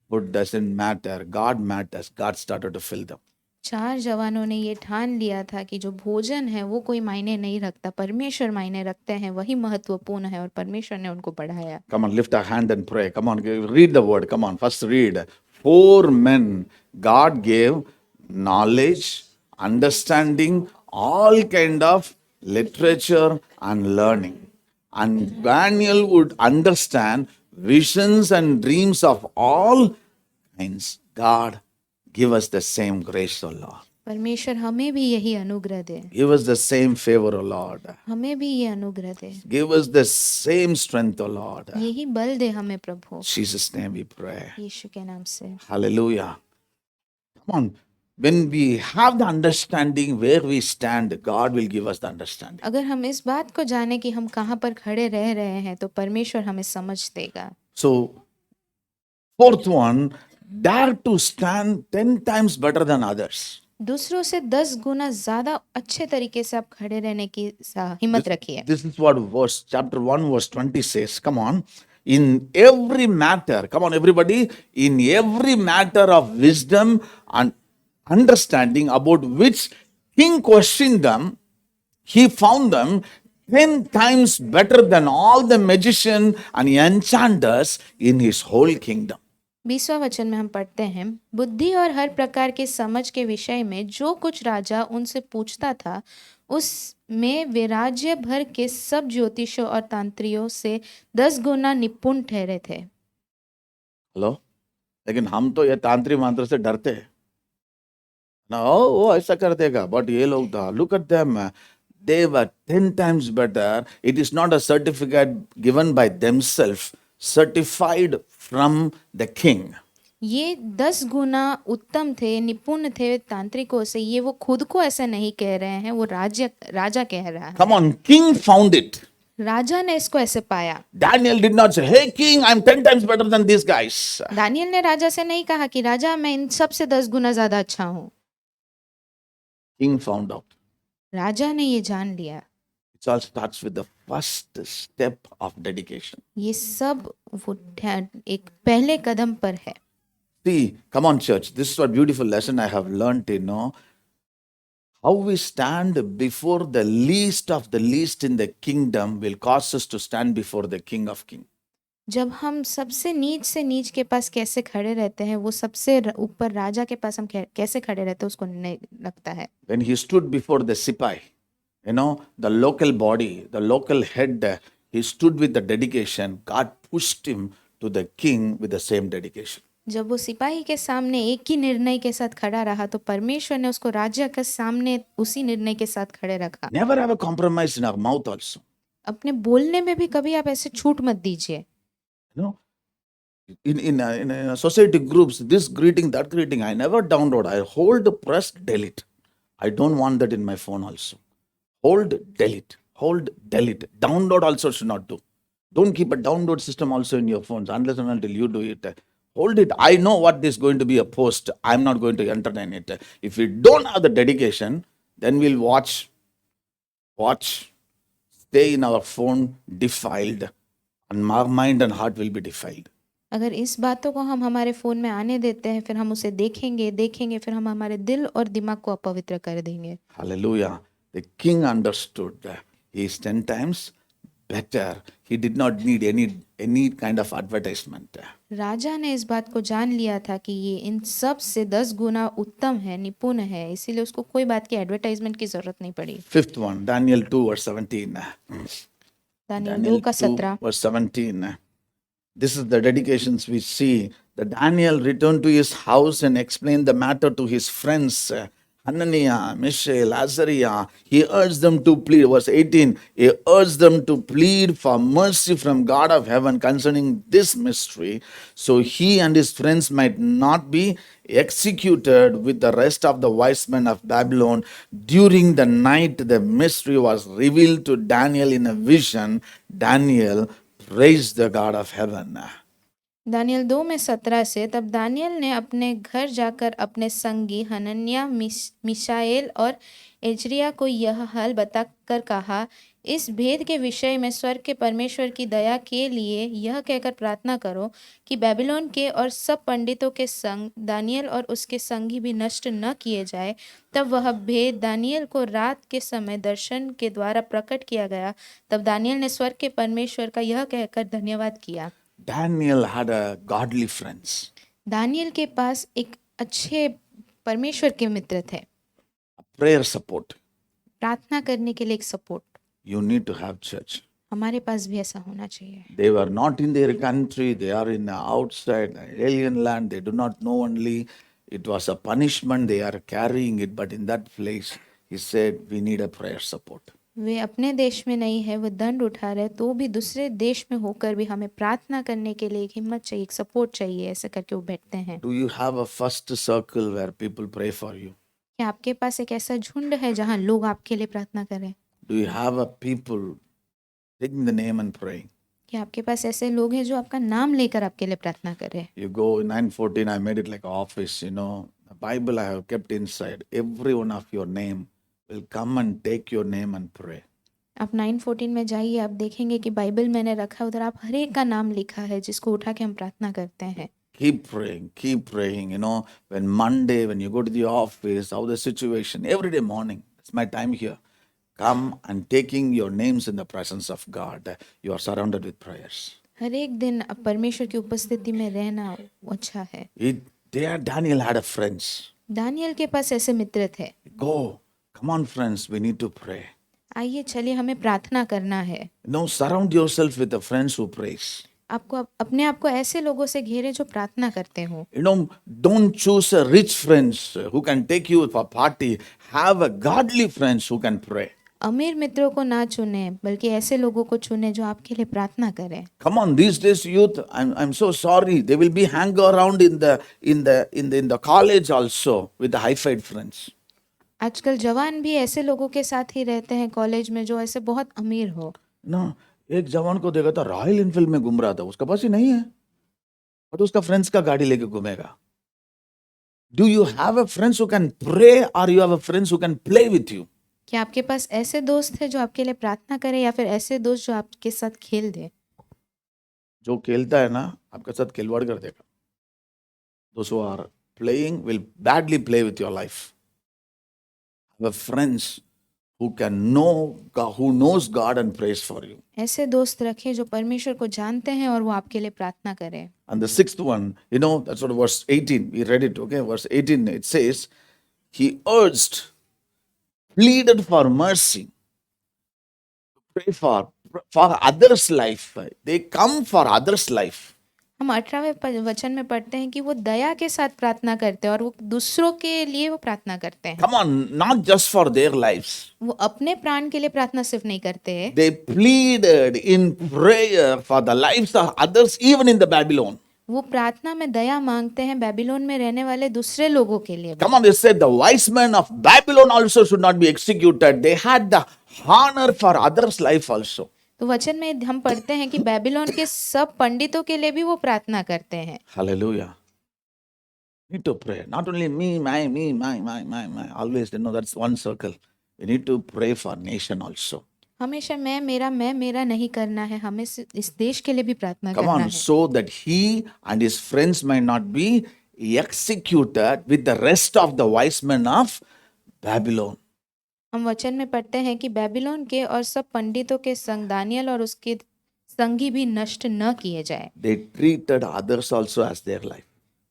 S1: food doesn't matter. God matters. God started to fill them.
S2: 4 जवानों ने ये ठान लिया था कि जो भोजन है वो कोई मायने नहीं रखता, परमेश्वर मायने रखते हैं, वही महत्वपूर्ण है, और परमेश्वर ने उनको बढ़ाया।
S1: Come on, lift our hand and pray. Come on, read the word. Come on, first read. 4 men, God gave knowledge, understanding, all kind of literature and learning. And Daniel would understand visions and dreams of all kinds. God, give us the same grace, O Lord.
S2: परमेश्वर हमें भी यही अनुग्रह दे,
S1: Give us the same favor, O Lord.
S2: हमें भी ये अनुग्रह दे,
S1: Give us the same strength, O Lord.
S2: यही बल दे हमें प्रभु,
S1: In Jesus' name we pray.
S2: यीशु के नाम से।
S1: Hallelujah. Come on. when we have the understanding where we stand, God will give us the understanding.
S2: अगर हम इस बात को जाने कि हम कहाँ पर खड़े रह रहे हैं तो परमेश्वर हमें समझ देगा।
S1: So, fourth one, dare to stand 10 times better than others.
S2: दूसरों से 10 गुना ज्यादा अच्छे तरीके से आप खड़े रहने की हिम्मत रखिए।
S1: This is what chapter 1 verse 20 says. Come on. In every matter, come on everybody, in every matter of wisdom and understanding about which king questioned them, he found them 10 times better than all the magicians and enchanters in his whole kingdom.
S2: 20वां वचन में हम पढ़ते हैं, बुद्धि और हर प्रकार के समझ के विषय में जो कुछ राजा उनसे पूछता था उसमें वे राज्य भर के सब ज्योतिषों और तांत्रियों से 10 गुना निपुण ठहरे थे।
S1: हेलो, लेकिन हम तो ये तांत्रिक मंत्र से डरते हैं ना, वो ऐसा कर देगा, बट ये लोग था, look at them, they were 10 times better. It is not a certificate given by themselves, certified from the king.
S2: ये 10 गुना उत्तम थे, निपुण थे तांत्रिकों से। ये वो खुद को ऐसा नहीं कह रहे हैं, वो राजा कह रहा है।
S1: Come on, king found it.
S2: राजा ने इसको ऐसे पाया।
S1: Daniel did not say, hey king, I'm 10 times better than these guys.
S2: Daniel ने राजा से नहीं कहा कि राजा मैं इन सब से 10 गुना ज्यादा अच्छा हूँ।
S1: King found out.
S2: राजा ने ये जान लिया।
S1: It all starts with the first step of dedication.
S2: ये सब वो एक पहले कदम पर है।
S1: See, come on church, this is a beautiful lesson I have learned, how we stand before the least of the least in the kingdom will cause us to stand before the King of Kings.
S2: जब हम सबसे नीच से नीच के पास कैसे खड़े रहते हैं, वो सबसे ऊपर राजा के पास हम कैसे खड़े रहते हैं उसको नहीं लगता है।
S1: When he stood before the Sipai, the local body, the local head, he stood with the dedication. God pushed him to the king with the same dedication.
S2: जब वो सिपाही के सामने एक ही निर्णय के साथ खड़ा रहा तो परमेश्वर ने उसको राज्य के सामने उसी निर्णय के साथ खड़े रखा।
S1: Never have a compromise in our mouth also.
S2: अपने बोलने में भी कभी आप ऐसे छूट मत दीजिए।
S1: In society groups, this greeting, that greeting, I never download. I hold, press, delete. I don't want that in my phone also. Hold, delete. Hold, delete. Download also should not do. Don't keep a download system also in your phones unless and until you do it. Hold it. I know what is going to be a post. I'm not going to entertain it. If we don't have the dedication, then we'll watch, stay in our phone defiled, and our mind and heart will be defiled.
S2: अगर इस बातों को हम हमारे phone में आने देते हैं, फिर हम उसे देखेंगे, फिर हम हमारे दिल और दिमाग को अपवित्र कर देंगे।
S1: Hallelujah. The king understood that he is 10 times better. He did not need any kind of advertisement.
S2: राजा ने इस बात को जान लिया था कि ये इन सब से 10 गुना उत्तम है, निपुण है, इसीलिए उसको कोई बात की एडवर्टाइजमेंट की जरूरत नहीं पड़ी।
S1: Fifth one, Daniel 2 verse 17.
S2: Daniel 2 का 17
S1: verse 17. This is the dedications we see. That Daniel returned to his house and explained the matter to his friends, Hananiah, Mishael, Azariah. He urged them to plead. Verse 18. He urged them to plead for mercy from God of heaven concerning this mystery, so he and his friends might not be executed with the rest of the wise men of Babylon. During the night, the mystery was revealed to Daniel in a vision. Daniel praised the God of heaven.
S2: Daniel 2 में 17 से, तब Daniel ने अपने घर जाकर अपने संगी हनन्याह, मिशाएल और एजरिया को यह हाल बताकर कहा, इस भेद के विषय में स्वर्ग के परमेश्वर की दया के लिए यह कहकर प्रार्थना करो कि बेबीलोन के और सब पंडितों के संग दानियल और उसके संगी भी नष्ट न किए जाए। तब वह भेद दानियल को रात के समय दर्शन के द्वारा प्रकट किया गया। तब दानियल ने स्वर्ग के परमेश्वर का यह कहकर धन्यवाद किया।
S1: Daniel had a godly friends.
S2: Daniel के पास एक अच्छे परमेश्वर के मित्र थे।
S1: Prayer support.
S2: प्रार्थना करने के लिए एक support.
S1: You need to have church.
S2: हमारे पास भी ऐसा होना चाहिए।
S1: They were not in their country. They are in the outside alien land. They do not know only. It was a punishment. They are carrying it. But in that place, he said, we need a prayer support.
S2: वे अपने देश में नहीं है, वो दंड उठा रहे, तो भी दूसरे देश में होकर भी हमें प्रार्थना करने के लिए एक हिम्मत चाहिए, एक सपोर्ट चाहिए, ऐसे करके वो बैठते हैं।
S1: Do you have a first circle where people pray for you?
S2: क्या आपके पास एक ऐसा झुंड है जहाँ लोग आपके लिए प्रार्थना करें?
S1: Do you have a people taking the name and praying?
S2: क्या आपके पास ऐसे लोग हैं जो आपका नाम लेकर आपके लिए प्रार्थना करें?
S1: You go 9:14, I made it like an office, the Bible I have kept inside. Every one of your name will come and take your name and pray.
S2: आप 9:14 में जाइए, आप देखेंगे कि बाइबल मैंने रखा है, उधर आप हर एक का नाम लिखा है जिसको उठा के हम प्रार्थना करते हैं।
S1: Keep praying, when Monday, when you go to the office, how the situation, every day morning, it's my time here. Come and taking your names in the presence of God. You are surrounded with prayers.
S2: हर एक दिन अब परमेश्वर की उपस्थिति में रहना अच्छा है।
S1: Daniel had a friends.
S2: Daniel के पास ऐसे मित्र थे।
S1: Go, come on friends, we need to pray.
S2: आइए चलिए हमें प्रार्थना करना है।
S1: Surround yourself with the friends who prays.
S2: आपको अपने आप को ऐसे लोगों से घेरे जो प्रार्थना करते हो।
S1: Don't choose a rich friends who can take you for party. Have a godly friends who can pray.
S2: अमीर मित्रों को ना चुने, बल्कि ऐसे लोगों को चुने जो आपके लिए प्रार्थना करें।
S1: Come on, these days youth, I'm so sorry. They will be hang around in the college also with the high-fi friends.
S2: आजकल जवान भी ऐसे लोगों के साथ ही रहते हैं कॉलेज में जो ऐसे बहुत अमीर हो।
S1: एक जवान को देखा था रॉयल इनफील्ड में घूम रहा था, उसका पास ही नहीं है, और उसका फ्रेंड्स का गाड़ी लेके घूमेगा। Do you have a friends who can pray or you have a friends who can play with you?
S2: क्या आपके पास ऐसे दोस्त हैं जो आपके लिए प्रार्थना करें या फिर ऐसे दोस्त जो आपके साथ खेल दे?
S1: जो खेलता है ना आपके साथ खिलवाड़ कर देगा। Those who are playing will badly play with your life. Have friends who knows God and prays for you.
S2: ऐसे दोस्त रखें जो परमेश्वर को जानते हैं और वो आपके लिए प्रार्थना करें।
S1: And the sixth one, that's what verse 18, we read it, okay? Verse 18, it says, he urged, pleaded for mercy, pray for others' life. They come for others' life.
S2: हम 18वें वचन में पढ़ते हैं कि वो दया के साथ प्रार्थना करते हैं और वो दूसरों के लिए वो प्रार्थना करते हैं।
S1: Come on, not just for their lives.
S2: वो अपने प्राण के लिए प्रार्थना सिर्फ नहीं करते हैं।
S1: They pleaded in prayer for the lives of others, even in the Babylon.
S2: वो प्रार्थना में दया मांगते हैं बेबीलोन में रहने वाले दूसरे लोगों के लिए।
S1: Come on, they said the wise men of Babylon also should not be executed. They had the honor for others' life also.
S2: तो वचन में हम पढ़ते हैं कि बेबीलोन के सब पंडितों के लिए भी वो प्रार्थना करते हैं।
S1: Hallelujah. Need to pray. Not only me, my. Always, that's one circle. We need to pray for nation also.
S2: हमेशा मैं मेरा नहीं करना है, हमें इस देश के लिए भी प्रार्थना
S1: Come
S2: करना
S1: on,
S2: है।
S1: so that he and his friends might not be executed with the rest of the wise men of Babylon.
S2: हम वचन में पढ़ते हैं कि बेबीलोन के और सब पंडितों के संग दानियल और उसके संगी भी नष्ट न किए जाए।
S1: They treated others also as their life.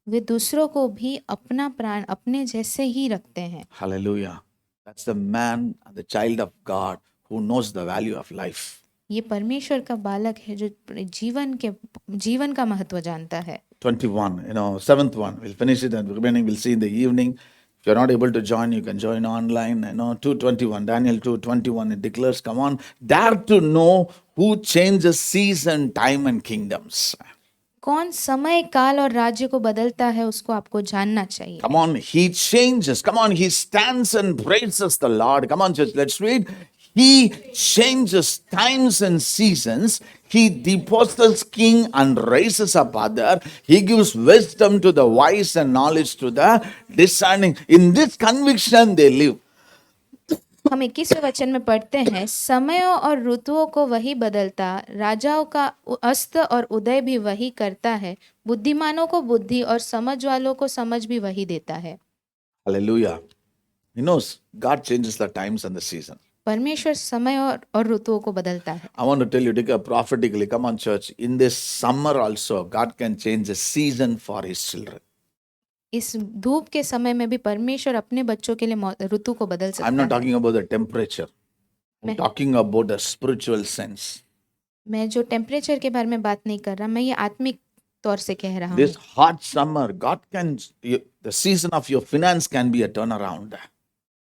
S2: वे दूसरों को भी अपना प्राण अपने जैसे ही रखते हैं।
S1: Hallelujah. That's the man, the child of God who knows the value of life.
S2: ये परमेश्वर का बालक है जो जीवन का महत्व जानता है।
S1: 21, seventh one. We'll finish it and the remaining we'll see in the evening. If you're not able to join, you can join online. 2:21, Daniel 2:21, it declares, come on, dare to know who changes season, time and kingdoms.
S2: कौन समय काल और राज्य को बदलता है उसको आपको जानना चाहिए।
S1: Come on, he changes. Come on, he stands and praises the Lord. Come on, church, let's read. He changes times and seasons. He deposits king and raises up other. He gives wisdom to the wise and knowledge to the discerning. In this conviction they live.
S2: हम 21वें वचन में पढ़ते हैं, समयों और ऋतुओं को वही बदलता, राजाओं का अस्त और उदय भी वही करता है, बुद्धिमानों को बुद्धि और समझ वालों को समझ भी वही देता है।
S1: Hallelujah. He knows God changes the times and the season.
S2: परमेश्वर समय और ऋतुओं को बदलता है।
S1: I want to tell you, Dika, prophetically, come on church, in this summer also, God can change the season for his children.
S2: इस धूप के समय में भी परमेश्वर अपने बच्चों के लिए ऋतु को बदल सकता है।
S1: I'm not talking about the temperature. I'm talking about a spiritual sense.
S2: मैं जो टेम्परेचर के बारे में बात नहीं कर रहा, मैं ये आत्मिक तौर से कह रहा हूँ।
S1: This hot summer, the season of your finance can be a turnaround.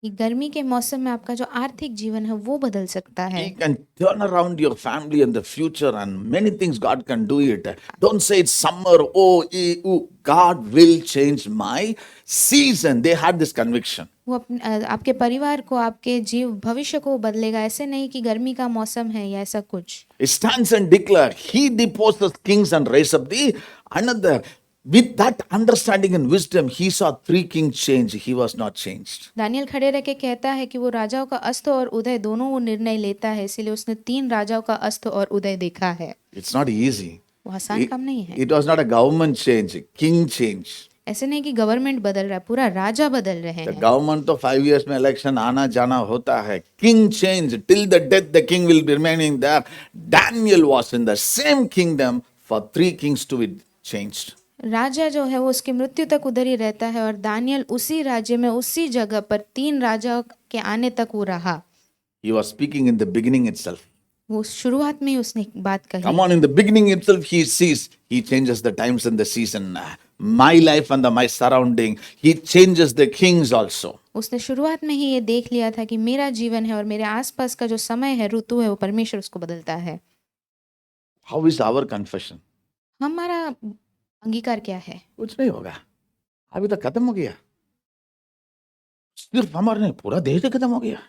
S2: कि गर्मी के मौसम में आपका जो आर्थिक जीवन है वो बदल सकता है।
S1: He can turn around your family in the future and many things God can do it. Don't say it's summer, oh, ooh. God will change my season. They had this conviction.
S2: वो आपके परिवार को, आपके जीव भविष्य को बदलेगा। ऐसे नहीं कि गर्मी का मौसम है या ऐसा कुछ।
S1: He stands and declare, He deposes kings and raise up the another. With that understanding and wisdom, he saw 3 kings change. He was not changed.
S2: Daniel खड़े रह के कहता है कि वो राजाओं का अस्त और उदय दोनों वो निर्णय लेता है, इसीलिए उसने 3 राजाओं का अस्त और उदय देखा है।
S1: It's not easy.
S2: वो आसान काम नहीं है।
S1: It was not a government change, king change.
S2: ऐसे नहीं कि गवर्नमेंट बदल रहा है, पूरा राजा बदल रहे
S1: The
S2: हैं।
S1: government तो 5 years में election आना जाना होता है. King change till the death the king will be remaining there. Daniel was in the same kingdom for 3 kings to be changed.
S2: राजा जो है वो उसकी मृत्यु तक उधर ही रहता है और दानियल उसी राज्य में उसी जगह पर 3 राजाओं के आने तक वो रहा।
S1: He was speaking in the beginning itself.
S2: वो शुरुआत में ही उसने बात कही।
S1: Come on, in the beginning itself, he sees, he changes the times and the season. My life and my surrounding, he changes the kings also.
S2: उसने शुरुआत में ही ये देख लिया था कि मेरा जीवन है और मेरे आसपास का जो समय है, ऋतु है, वो परमेश्वर उसको बदलता है।
S1: How is our confession?
S2: हमारा अंगीकार क्या है?
S1: कुछ नहीं होगा, अभी तो खत्म हो गया। सिर्फ हमारे नहीं, पूरा देश ही खत्म हो गया।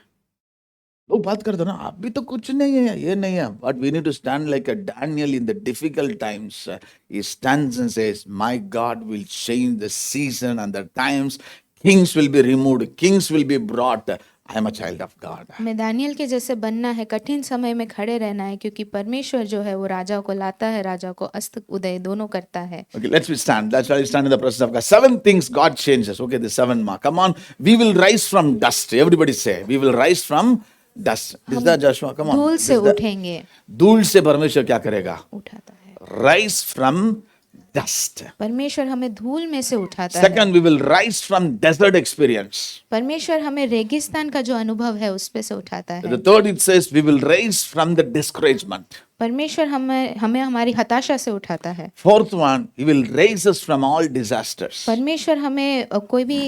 S1: लोग बात करते ना, अभी तो कुछ नहीं है, ये नहीं है। But we need to stand like a Daniel in the difficult times. He stands and says, "My God will change the season and the times. Kings will be removed, kings will be brought. I am a child of God."
S2: हमें Daniel के जैसे बनना है, कठिन समय में खड़े रहना है, क्योंकि परमेश्वर जो है वो राजाओं को लाता है, राजाओं को अस्त उदय दोनों करता है।
S1: Okay, let's be stand. That's why we stand in the presence of God. 7 things God changes. Okay, the 7 mark. Come on, we will rise from dust. Everybody say, we will rise from dust. Is that Joshua? Come on.
S2: धूल से
S1: Is that-
S2: उठेंगे।
S1: धूल से परमेश्वर क्या करेगा?
S2: उठाता है।
S1: Rise from dust.
S2: परमेश्वर हमें धूल में से उठाता है।
S1: Second, we will rise from desert experience.
S2: परमेश्वर हमें रेगिस्तान का जो अनुभव है उस पे से उठाता है।
S1: The third, it says, we will rise from the discouragement.
S2: परमेश्वर हमें हमारी हताशा से उठाता है।
S1: Fourth one, he will raise us from all disasters.
S2: परमेश्वर हमें कोई भी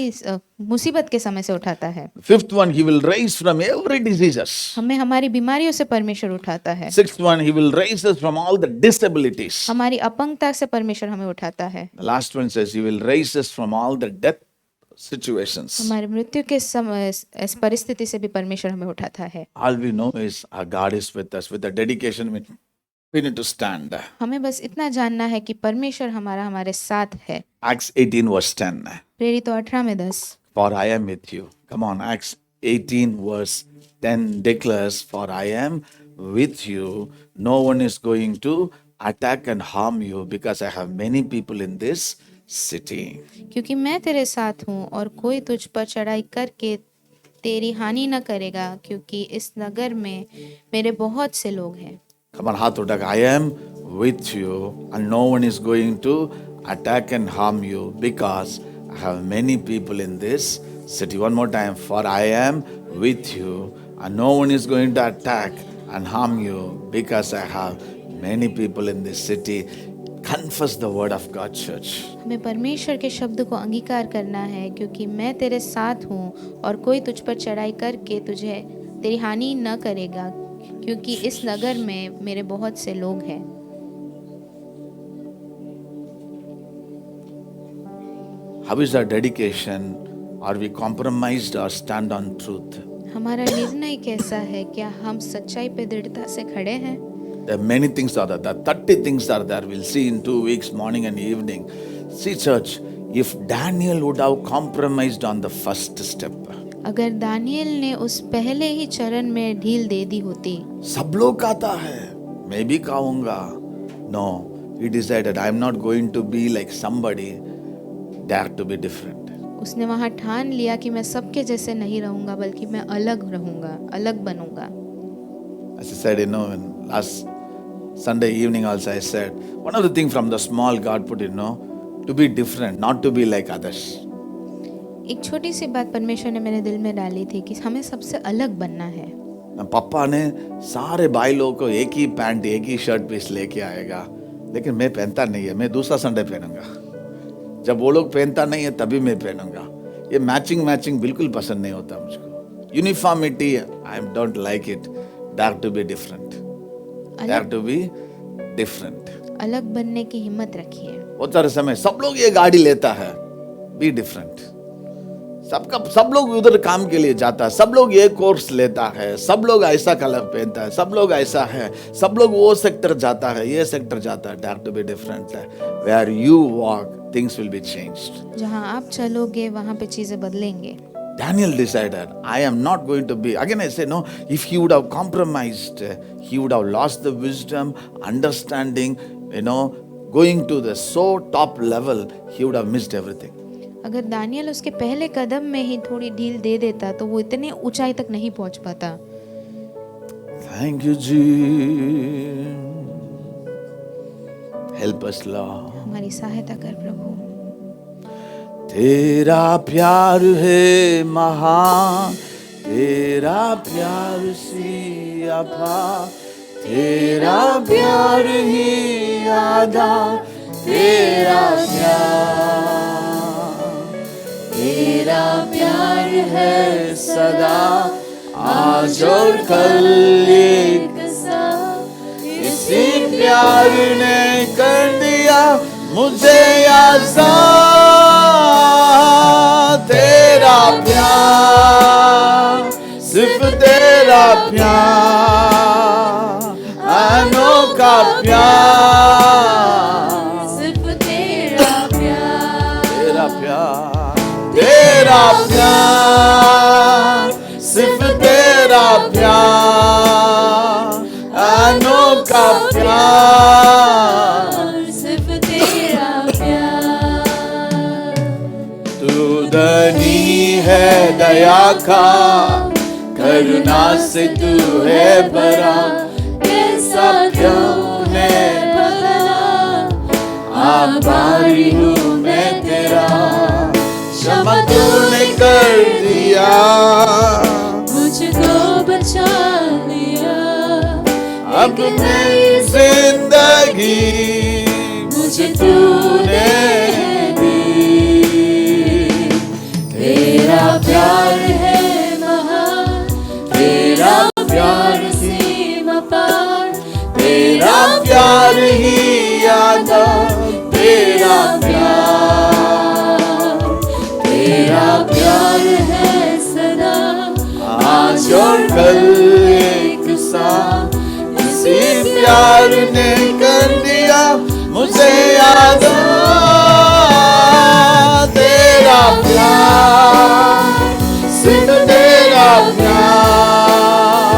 S2: मुसीबत के समय से उठाता है।
S1: Fifth one, he will raise from every diseases.
S2: हमें हमारी बीमारियों से परमेश्वर उठाता है।
S1: Sixth one, he will raise us from all the disabilities.
S2: हमारी अपंगता से परमेश्वर हमें उठाता है।
S1: The last one says, he will raise us from all the death situations.
S2: हमारी मृत्यु के समय इस परिस्थिति से भी परमेश्वर हमें उठाता है।
S1: All we know is our God is with us. With the dedication, we need to stand.
S2: हमें बस इतना जानना है कि परमेश्वर हमारे साथ है।
S1: Acts 18 verse 10.
S2: प्रेरित 18:10।
S1: For I am with you. Come on, Acts 18 verse 10 declares, for I am with you. No one is going to attack and harm you because I have many people in this city.
S2: क्योंकि मैं तेरे साथ हूँ और कोई तुझ पर चढ़ाई करके तेरी हानि न करेगा, क्योंकि इस नगर में मेरे बहुत से लोग हैं।
S1: Come on, हाथ उठा, I am with you and no one is going to attack and harm you because I have many people in this city. One more time, for I am with you and no one is going to attack and harm you because I have many people in this city. Confess the word of God, church.
S2: हमें परमेश्वर के शब्द को अंगीकार करना है, क्योंकि मैं तेरे साथ हूँ और कोई तुझ पर चढ़ाई करके तुझे तेरी हानि न करेगा, क्योंकि इस नगर में मेरे बहुत से लोग हैं।
S1: How is our dedication? Are we compromised or stand on truth?
S2: हमारा निर्णय कैसा है? क्या हम सच्चाई पे दृढ़ता से खड़े हैं?
S1: There are many things are there. 30 things are there. We'll see in 2 weeks, morning and evening. See, church, if Daniel would have compromised on the first step,
S2: अगर दानियल ने उस पहले ही चरण में ढील दे दी होती।
S1: सब लोग खाता है, मैं भी खाऊंगा। No, he decided, I am not going to be like somebody, dare to be different.
S2: उसने वहाँ ठान लिया कि मैं सबके जैसे नहीं रहूंगा, बल्कि मैं अलग रहूंगा, अलग बनूंगा।
S1: As I said, in last Sunday evening also I said, one of the things from the small God put, to be different, not to be like others.
S2: एक छोटी सी बात परमेश्वर ने मेरे दिल में डाली थी कि हमें सबसे अलग बनना है।
S1: पापा ने सारे भाई लोगों को एक ही पैंट, एक ही शर्ट पीस लेके आएगा, लेकिन मैं पहनता नहीं है, मैं दूसरा संडे पहनूंगा। जब वो लोग पहनता नहीं है तभी मैं पहनूंगा। ये मैचिंग बिल्कुल पसंद नहीं होता मुझको। uniformity, I don't like it. Dare to be different. Dare to be different.
S2: अलग बनने की हिम्मत रखिए।
S1: बहुत सारे समय सब लोग ये गाड़ी लेता है, बी डिफरेंट। सब लोग उधर काम के लिए जाता है, सब लोग ये कोर्स लेता है, सब लोग ऐसा कलर पहनता है, सब लोग ऐसा है, सब लोग वो सेक्टर जाता है, ये सेक्टर जाता है। डेयर टू बी डिफरेंट है। Where you walk things will be changed.
S2: जहाँ आप चलोगे वहाँ पे चीजें बदलेंगे।
S1: Daniel decided, I am not going to be. Again, I say, no, if he would have compromised, he would have lost the wisdom, understanding, going to the so top level, he would have missed everything.
S2: अगर Daniel उसके पहले कदम में ही थोड़ी ढील दे देता तो वो इतने ऊंचाई तक नहीं पहुंच पाता।
S1: Thank you, Jesus. Help us, Lord.
S2: हमारी सहायता कर प्रभु।
S1: तेरा प्यार है महान, तेरा प्यार सी अपार, तेरा प्यार ही आधा, तेरा प्यार है सदा, आज और कल एक सा। इसी प्यार ने कर दिया मुझे आजाद। तेरा प्यार, सिर्फ तेरा प्यार, अनोखा प्यार, सिर्फ तेरा प्यार, तेरा प्यार, सिर्फ तेरा प्यार, अनोखा प्यार, सिर्फ तेरा प्यार। तू धनी है दया का, करुणा से तू है भरा, कैसा क्यों है भला, आभारी हूँ मैं तेरा, क्षमा तूने कर दिया, मुझको बचा लिया, अब नई जिंदगी मुझे तूने दी। तेरा प्यार है महान, तेरा प्यार सीमा पार, तेरा प्यार ही आधा, तेरा प्यार है सदा, आज और कल एक सा। इसी प्यार ने कर दिया मुझे आजाद। तेरा प्यार, सिर्फ तेरा प्यार,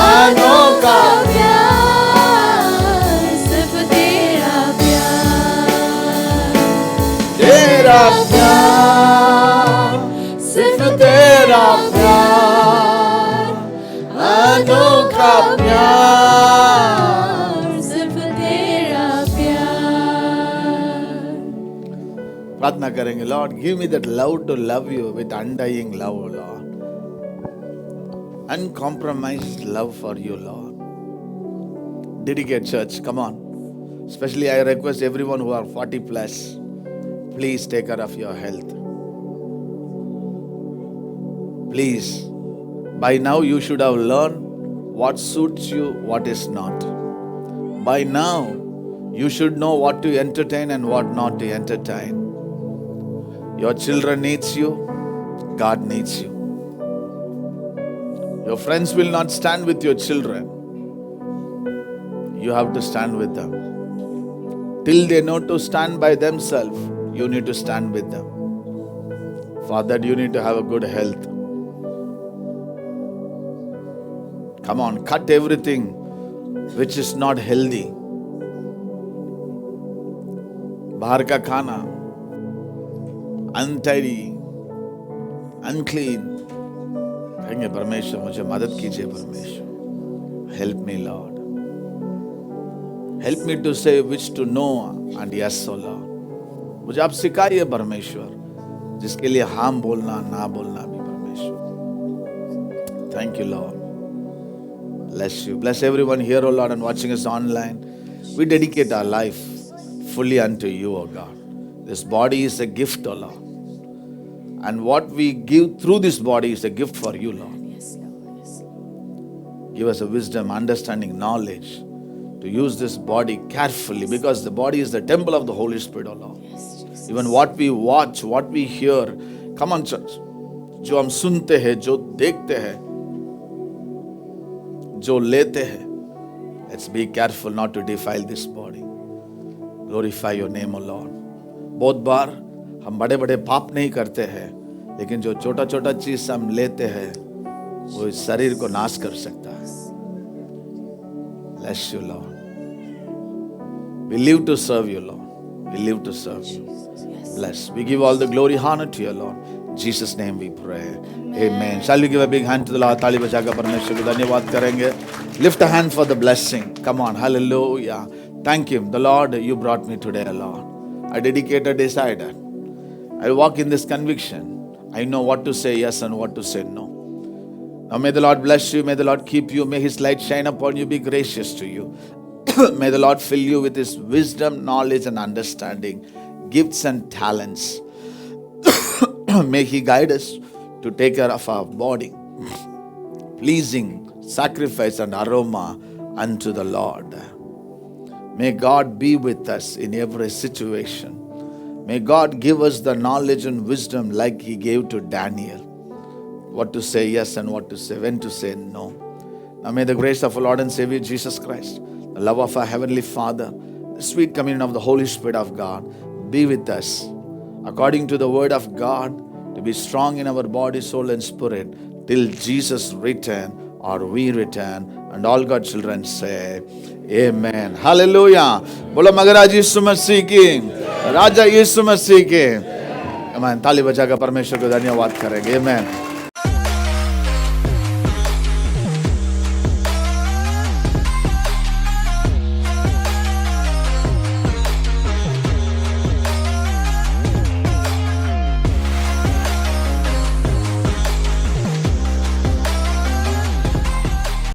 S1: अनोखा प्यार, सिर्फ तेरा प्यार, तेरा प्यार, सिर्फ तेरा प्यार, अनोखा प्यार, सिर्फ तेरा प्यार। प्रार्थना करेंगे, Lord give me that love to love you with undying love, Lord, uncompromised love for you, Lord. Dedicate church, come on. Especially I request everyone who are 40 plus, please take care of your health. Please, by now you should have learned what suits you, what is not. By now you should know what to entertain and what not to entertain. Your children needs you, God needs you. Your friends will not stand with your children. You have to stand with them. Till they know to stand by themselves, you need to stand with them. For that you need to have a good health. Come on, cut everything which is not healthy. बाहर का खाना, untidy, unclean. कहेंगे परमेश्वर मुझे मदद कीजिए परमेश्वर। Help me Lord. Help me to say which to know and yes O Lord. मुझे आप सिखाइए परमेश्वर, जिसके लिए हाँ बोलना ना बोलना भी परमेश्वर। Thank you Lord. Bless you. Bless everyone here O Lord and watching us online. We dedicate our life fully unto you O God. This body is a gift O Lord. And what we give through this body is a gift for you, Lord. Give us a wisdom, understanding, knowledge to use this body carefully, because the body is the temple of the Holy Spirit, O Lord. Even what we watch, what we hear, come on church, जो हम सुनते हैं, जो देखते हैं, जो लेते हैं, let's be careful not to defile this body. Glorify your name, O Lord. बहुत बार हम बड़े बड़े पाप नहीं करते हैं, लेकिन जो छोटा छोटा चीज हम लेते हैं वो इस शरीर को नाश कर सकता है. Bless you, Lord. We live to serve you, Lord. We live to serve you. Bless. We give all the glory, honor to you, Lord. In Jesus' name we pray. Amen. Shall we give a big hand to the Lord? ताली बजाकर परमेश्वर को धन्यवाद करेंगे. Lift a hand for the blessing. Come on, hallelujah. Thank Him. The Lord, you brought me today, Lord. I dedicated, decided. I walk in this conviction. I know what to say yes and what to say no. Now may the Lord bless you. May the Lord keep you. May His light shine upon you. Be gracious to you. May the Lord fill you with His wisdom, knowledge and understanding, gifts and talents. May He guide us to take care of our body, pleasing sacrifice and aroma unto the Lord. May God be with us in every situation. May God give us the knowledge and wisdom like He gave to Daniel. What to say yes and what to say, when to say no. Now may the grace of our Lord and Savior Jesus Christ, the love of our Heavenly Father, the sweet communion of the Holy Spirit of God be with us according to the word of God, to be strong in our body, soul and spirit till Jesus return or we return. And all God's children say, Amen. Hallelujah. बोलो मगराज यीशु मसीह की, राजा यीशु मसीह के. Amen. ताली बजाकर परमेश्वर को धन्यवाद करेंगे. Amen.